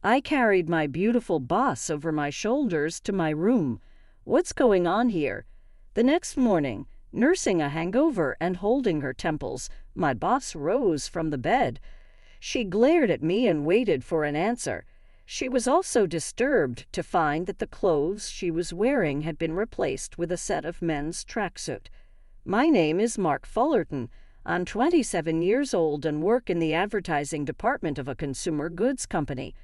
I carried my beautiful boss over my shoulders to my room. What's going on here? The next morning, nursing a hangover and holding her temples, my boss rose from the bed. She glared at me and waited for an answer. She was also disturbed to find that the clothes she was wearing had been replaced with a set of men's tracksuit. My name is Mark Fullerton. I'm 27 years old and work in the advertising department of a consumer goods company.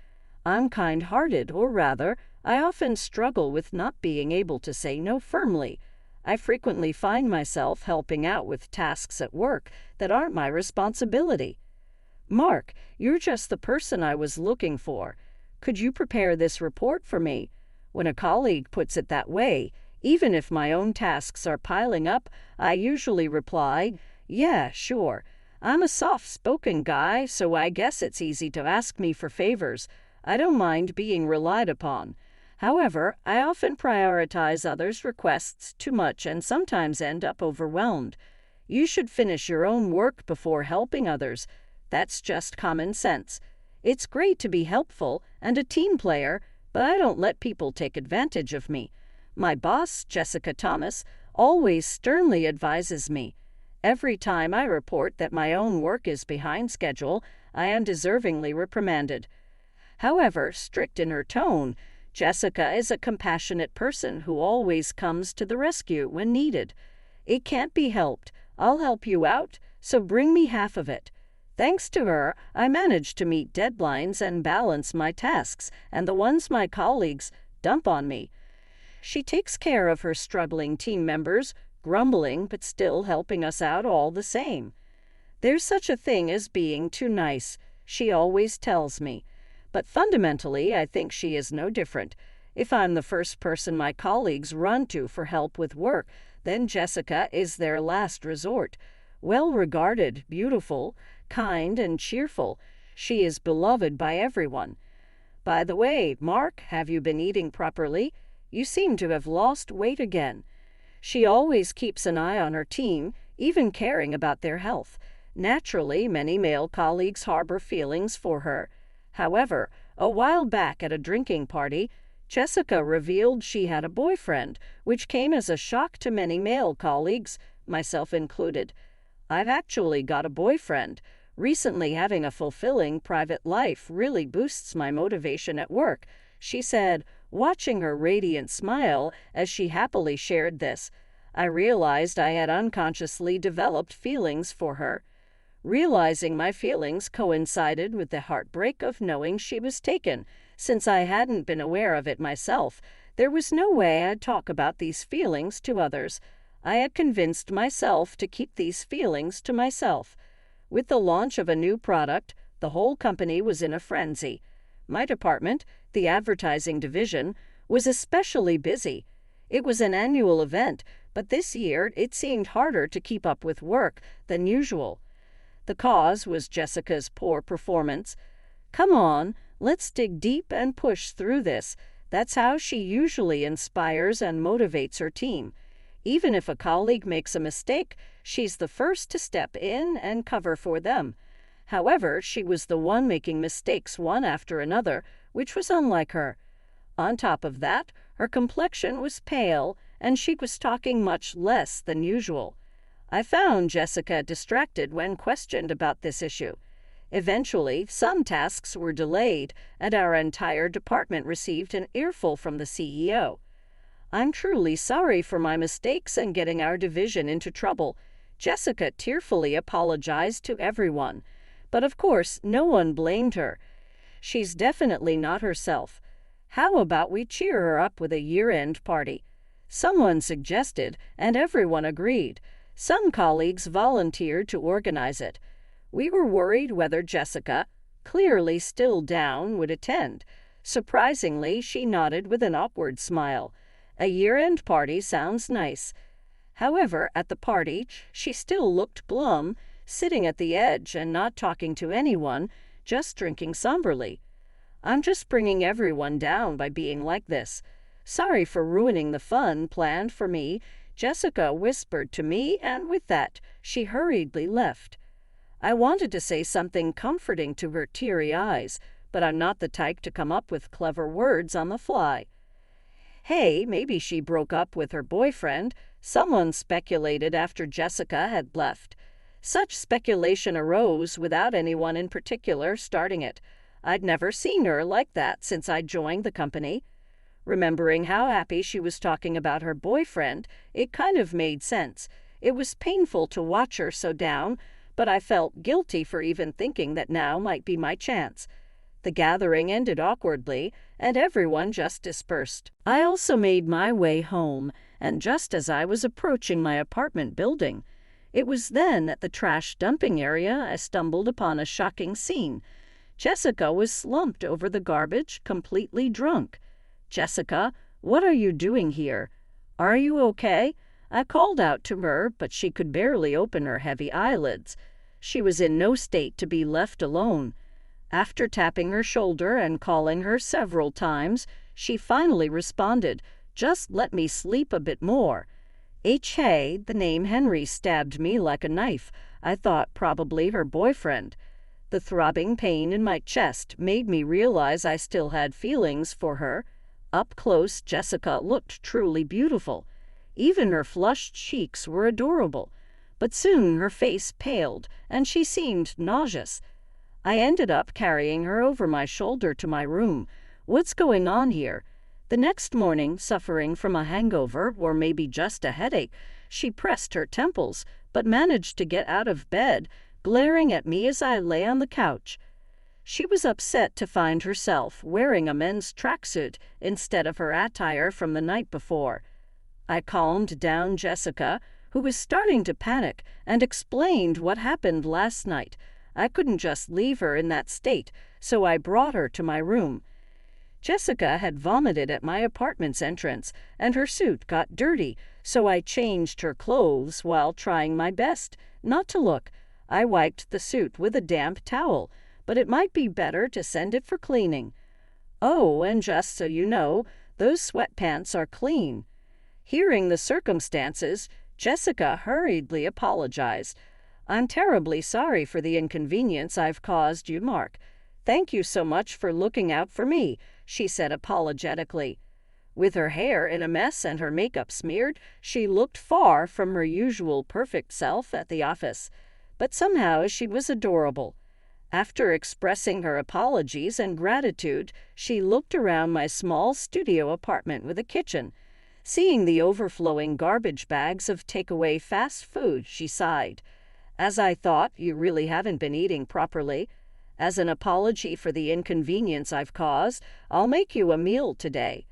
I'm kind-hearted, or rather, I often struggle with not being able to say no firmly. I frequently find myself helping out with tasks at work that aren't my responsibility. Mark, you're just the person I was looking for. Could you prepare this report for me? When a colleague puts it that way, even if my own tasks are piling up, I usually reply, "Yeah, sure. I'm a soft-spoken guy, so I guess it's easy to ask me for favors. I don't mind being relied upon. However, I often prioritize others' requests too much and sometimes end up overwhelmed. You should finish your own work before helping others. That's just common sense. It's great to be helpful and a team player, but I don't let people take advantage of me. My boss, Jessica Thomas, always sternly advises me. Every time I report that my own work is behind schedule, I am deservingly reprimanded. However, strict in her tone, Jessica is a compassionate person who always comes to the rescue when needed. It can't be helped. I'll help you out, so bring me half of it. Thanks to her, I manage to meet deadlines and balance my tasks and the ones my colleagues dump on me. She takes care of her struggling team members, grumbling but still helping us out all the same. There's such a thing as being too nice, she always tells me. But fundamentally, I think she is no different. If I'm the first person my colleagues run to for help with work, then Jessica is their last resort. Well-regarded, beautiful, kind, and cheerful, she is beloved by everyone. By the way, Mark, have you been eating properly? You seem to have lost weight again. She always keeps an eye on her team, even caring about their health. Naturally, many male colleagues harbor feelings for her. However, a while back at a drinking party, Jessica revealed she had a boyfriend, which came as a shock to many male colleagues, myself included. I've actually got a boyfriend. Recently, having a fulfilling private life really boosts my motivation at work, she said, watching her radiant smile as she happily shared this. I realized I had unconsciously developed feelings for her. Realizing my feelings coincided with the heartbreak of knowing she was taken. Since I hadn't been aware of it myself, there was no way I'd talk about these feelings to others. I had convinced myself to keep these feelings to myself. With the launch of a new product, the whole company was in a frenzy. My department, the advertising division, was especially busy. It was an annual event, but this year it seemed harder to keep up with work than usual. The cause was Jessica's poor performance. Come on, let's dig deep and push through this. That's how she usually inspires and motivates her team. Even if a colleague makes a mistake, she's the first to step in and cover for them. However, she was the one making mistakes one after another, which was unlike her. On top of that, her complexion was pale, and she was talking much less than usual. I found Jessica distracted when questioned about this issue. Eventually, some tasks were delayed, and our entire department received an earful from the CEO. I'm truly sorry for my mistakes and getting our division into trouble. Jessica tearfully apologized to everyone. But of course, no one blamed her. She's definitely not herself. How about we cheer her up with a year-end party? Someone suggested, and everyone agreed. Some colleagues volunteered to organize it. We were worried whether Jessica, clearly still down, would attend. Surprisingly, she nodded with an upward smile. A year-end party sounds nice. However, at the party, she still looked glum, sitting at the edge and not talking to anyone, just drinking somberly. I'm just bringing everyone down by being like this. Sorry for ruining the fun planned for me, Jessica whispered to me, and with that, she hurriedly left. I wanted to say something comforting to her teary eyes, but I'm not the type to come up with clever words on the fly. Hey, maybe she broke up with her boyfriend, someone speculated after Jessica had left. Such speculation arose without anyone in particular starting it. I'd never seen her like that since I joined the company. Remembering how happy she was talking about her boyfriend, it kind of made sense. It was painful to watch her so down, but I felt guilty for even thinking that now might be my chance. The gathering ended awkwardly, and everyone just dispersed. I also made my way home, and just as I was approaching my apartment building, it was then at the trash dumping area I stumbled upon a shocking scene. Jessica was slumped over the garbage, completely drunk. "Jessica, what are you doing here? Are you okay?" I called out to her, but she could barely open her heavy eyelids. She was in no state to be left alone. After tapping her shoulder and calling her several times, she finally responded, "Just let me sleep a bit more." The name Henry stabbed me like a knife. I thought probably her boyfriend. The throbbing pain in my chest made me realize I still had feelings for her. Up close, Jessica looked truly beautiful. Even her flushed cheeks were adorable. But soon her face paled, and she seemed nauseous. I ended up carrying her over my shoulder to my room. What's going on here? The next morning, suffering from a hangover or maybe just a headache, she pressed her temples, but managed to get out of bed, glaring at me as I lay on the couch. She was upset to find herself wearing a men's tracksuit instead of her attire from the night before. I calmed down Jessica, who was starting to panic, and explained what happened last night. I couldn't just leave her in that state, so I brought her to my room. Jessica had vomited at my apartment's entrance, and her suit got dirty, so I changed her clothes while trying my best not to look. I wiped the suit with a damp towel, but it might be better to send it for cleaning. Oh, and just so you know, those sweatpants are clean. Hearing the circumstances, Jessica hurriedly apologized. "I'm terribly sorry for the inconvenience I've caused you, Mark. Thank you so much for looking out for me," she said apologetically. With her hair in a mess and her makeup smeared, she looked far from her usual perfect self at the office. But somehow she was adorable. After expressing her apologies and gratitude, she looked around my small studio apartment with a kitchen. Seeing the overflowing garbage bags of takeaway fast food, she sighed. "As I thought, you really haven't been eating properly. As an apology for the inconvenience I've caused, I'll make you a meal today."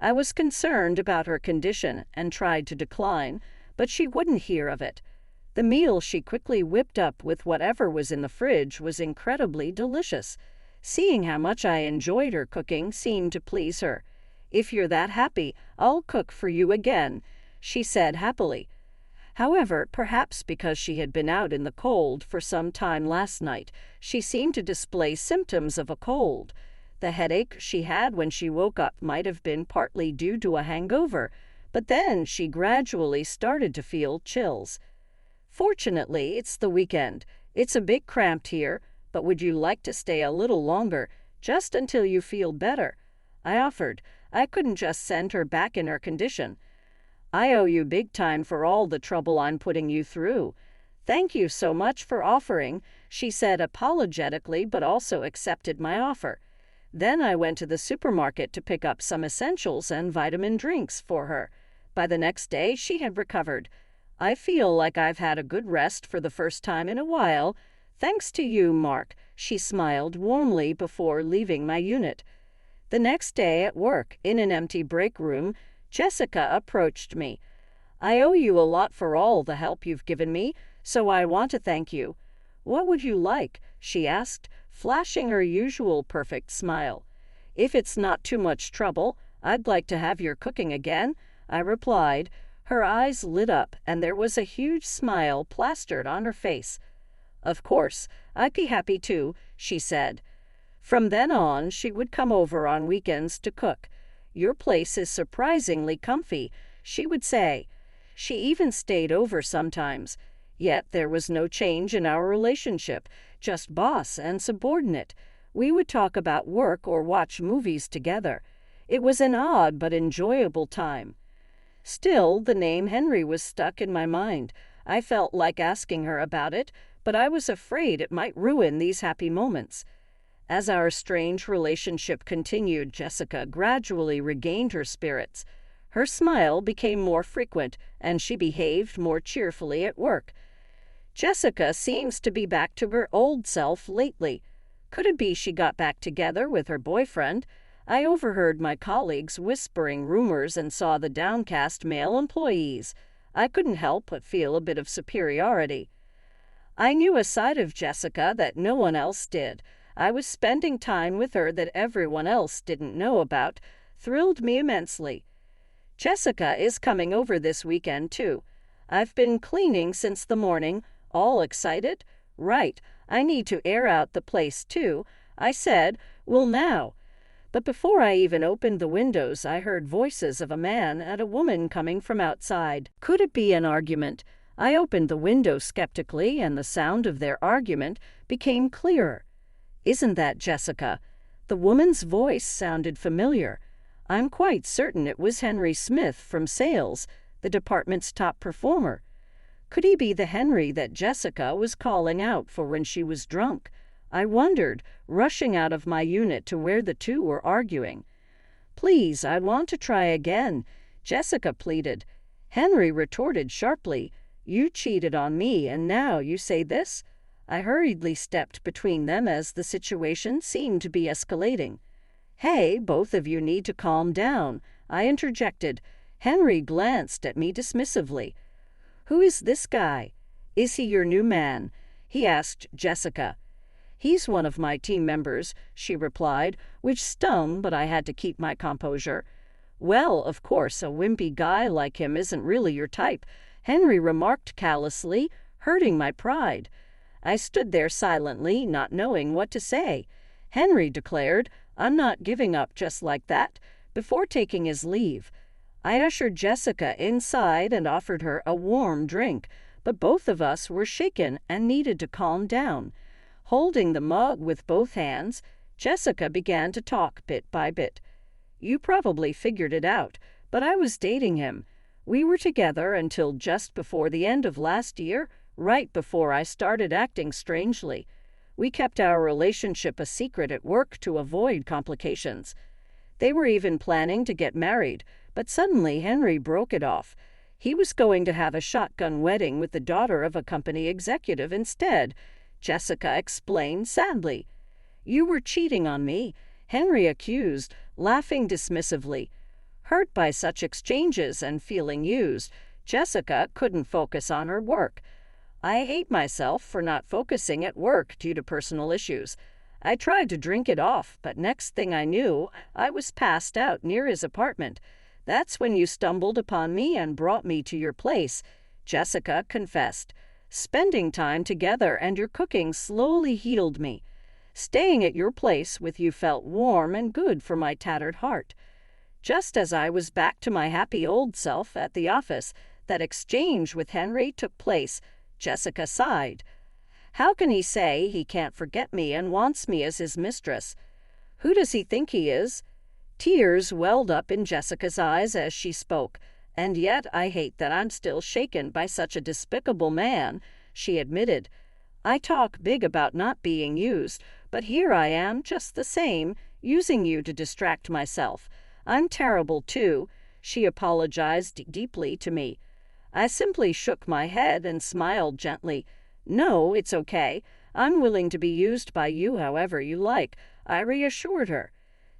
I was concerned about her condition and tried to decline, but she wouldn't hear of it. The meal she quickly whipped up with whatever was in the fridge was incredibly delicious. Seeing how much I enjoyed her cooking seemed to please her. "If you're that happy, I'll cook for you again," she said happily. However, perhaps because she had been out in the cold for some time last night, she seemed to display symptoms of a cold. The headache she had when she woke up might have been partly due to a hangover, but then she gradually started to feel chills. "Fortunately, it's the weekend. It's a bit cramped here, but would you like to stay a little longer, just until you feel better?" I offered. I couldn't just send her back in her condition. "I owe you big time for all the trouble I'm putting you through. Thank you so much for offering," she said apologetically, but also accepted my offer. Then I went to the supermarket to pick up some essentials and vitamin drinks for her. By the next day, she had recovered. "I feel like I've had a good rest for the first time in a while. Thanks to you, Mark," she smiled warmly before leaving my unit. The next day at work, in an empty break room, Jessica approached me. "I owe you a lot for all the help you've given me, so I want to thank you." "What would you like?" she asked, flashing her usual perfect smile. "If it's not too much trouble, I'd like to have your cooking again," I replied. Her eyes lit up, and there was a huge smile plastered on her face. "Of course, I'd be happy to," she said. From then on, she would come over on weekends to cook. "Your place is surprisingly comfy," she would say. She even stayed over sometimes. Yet there was no change in our relationship, just boss and subordinate. We would talk about work or watch movies together. It was an odd but enjoyable time. Still, the name Henry was stuck in my mind. I felt like asking her about it, but I was afraid it might ruin these happy moments. As our strange relationship continued, Jessica gradually regained her spirits. Her smile became more frequent, and she behaved more cheerfully at work. Jessica seems to be back to her old self lately. Could it be she got back together with her boyfriend? I overheard my colleagues whispering rumors and saw the downcast male employees. I couldn't help but feel a bit of superiority. I knew a side of Jessica that no one else did. I was spending time with her that everyone else didn't know about. Thrilled me immensely. Jessica is coming over this weekend, too. I've been cleaning since the morning. All excited? Right, I need to air out the place, too. I said, well, now. But before I even opened the windows, I heard voices of a man and a woman coming from outside. Could it be an argument? I opened the window skeptically, and the sound of their argument became clearer. Isn't that Jessica? The woman's voice sounded familiar. I'm quite certain it was Henry Smith from sales, the department's top performer. Could he be the Henry that Jessica was calling out for when she was drunk? I wondered, rushing out of my unit to where the two were arguing. Please, I want to try again, Jessica pleaded. Henry retorted sharply, you cheated on me and now you say this? I hurriedly stepped between them as the situation seemed to be escalating. Hey, both of you need to calm down, I interjected. Henry glanced at me dismissively. Who is this guy? Is he your new man? He asked Jessica. He's one of my team members, she replied, which stung, but I had to keep my composure. Well, of course, a wimpy guy like him isn't really your type, Henry remarked callously, hurting my pride. I stood there silently, not knowing what to say. Henry declared, I'm not giving up just like that, before taking his leave. I ushered Jessica inside and offered her a warm drink, but both of us were shaken and needed to calm down. Holding the mug with both hands, Jessica began to talk bit by bit. You probably figured it out, but I was dating him. We were together until just before the end of last year, right before I started acting strangely. We kept our relationship a secret at work to avoid complications. They were even planning to get married, but suddenly Henry broke it off. He was going to have a shotgun wedding with the daughter of a company executive instead, Jessica explained sadly. You were cheating on me, Henry accused, laughing dismissively. Hurt by such exchanges and feeling used, Jessica couldn't focus on her work. I hate myself for not focusing at work due to personal issues. I tried to drink it off, but next thing I knew, I was passed out near his apartment. That's when you stumbled upon me and brought me to your place, Jessica confessed. Spending time together and your cooking slowly healed me. Staying at your place with you felt warm and good for my tattered heart. Just as I was back to my happy old self at the office, that exchange with Henry took place, Jessica sighed. How can he say he can't forget me and wants me as his mistress? Who does he think he is? Tears welled up in Jessica's eyes as she spoke. And yet I hate that I'm still shaken by such a despicable man, she admitted. I talk big about not being used, but here I am just the same, using you to distract myself. I'm terrible too, she apologized deeply to me. I simply shook my head and smiled gently. No, it's okay. I'm willing to be used by you however you like, I reassured her.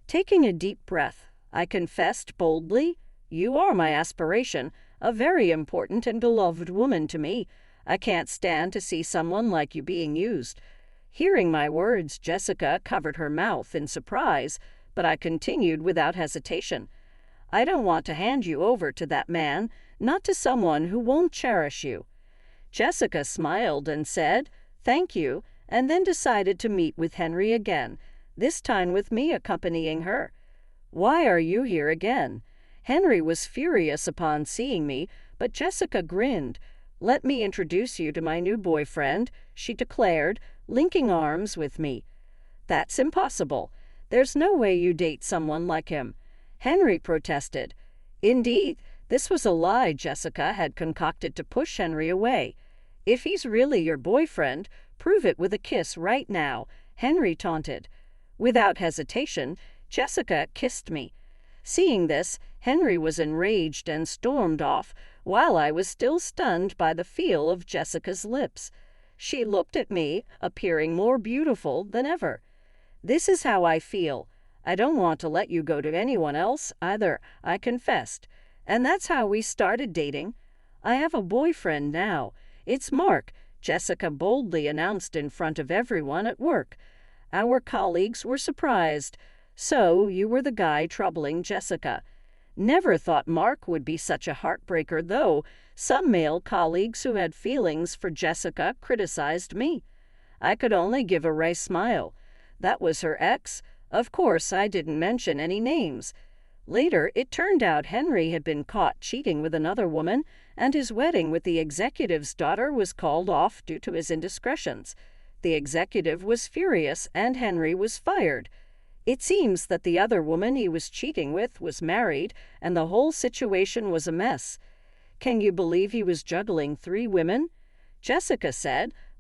Taking a deep breath, I confessed boldly, you are my aspiration, a very important and beloved woman to me. I can't stand to see someone like you being used. Hearing my words, Jessica covered her mouth in surprise, but I continued without hesitation. I don't want to hand you over to that man, not to someone who won't cherish you. Jessica smiled and said, thank you, and then decided to meet with Henry again, this time with me accompanying her. Why are you here again? Henry was furious upon seeing me, but Jessica grinned. Let me introduce you to my new boyfriend, she declared, linking arms with me. That's impossible. There's no way you date someone like him. Henry protested. Indeed, this was a lie Jessica had concocted to push Henry away. If he's really your boyfriend, prove it with a kiss right now, Henry taunted. Without hesitation, Jessica kissed me. Seeing this, Henry was enraged and stormed off, while I was still stunned by the feel of Jessica's lips. She looked at me, appearing more beautiful than ever. This is how I feel. I don't want to let you go to anyone else either, I confessed. And that's how we started dating. I have a boyfriend now. It's Mark, Jessica boldly announced in front of everyone at work. Our colleagues were surprised. So you were the guy troubling Jessica. Never thought Mark would be such a heartbreaker, though. Some male colleagues who had feelings for Jessica criticized me. I could only give a wry smile. That was her ex. Of course, I didn't mention any names. Later, it turned out Henry had been caught cheating with another woman, and his wedding with the executive's daughter was called off due to his indiscretions. The executive was furious, and Henry was fired. It seems that the other woman he was cheating with was married, and the whole situation was a mess. Can you believe he was juggling 3 women? Jessica said,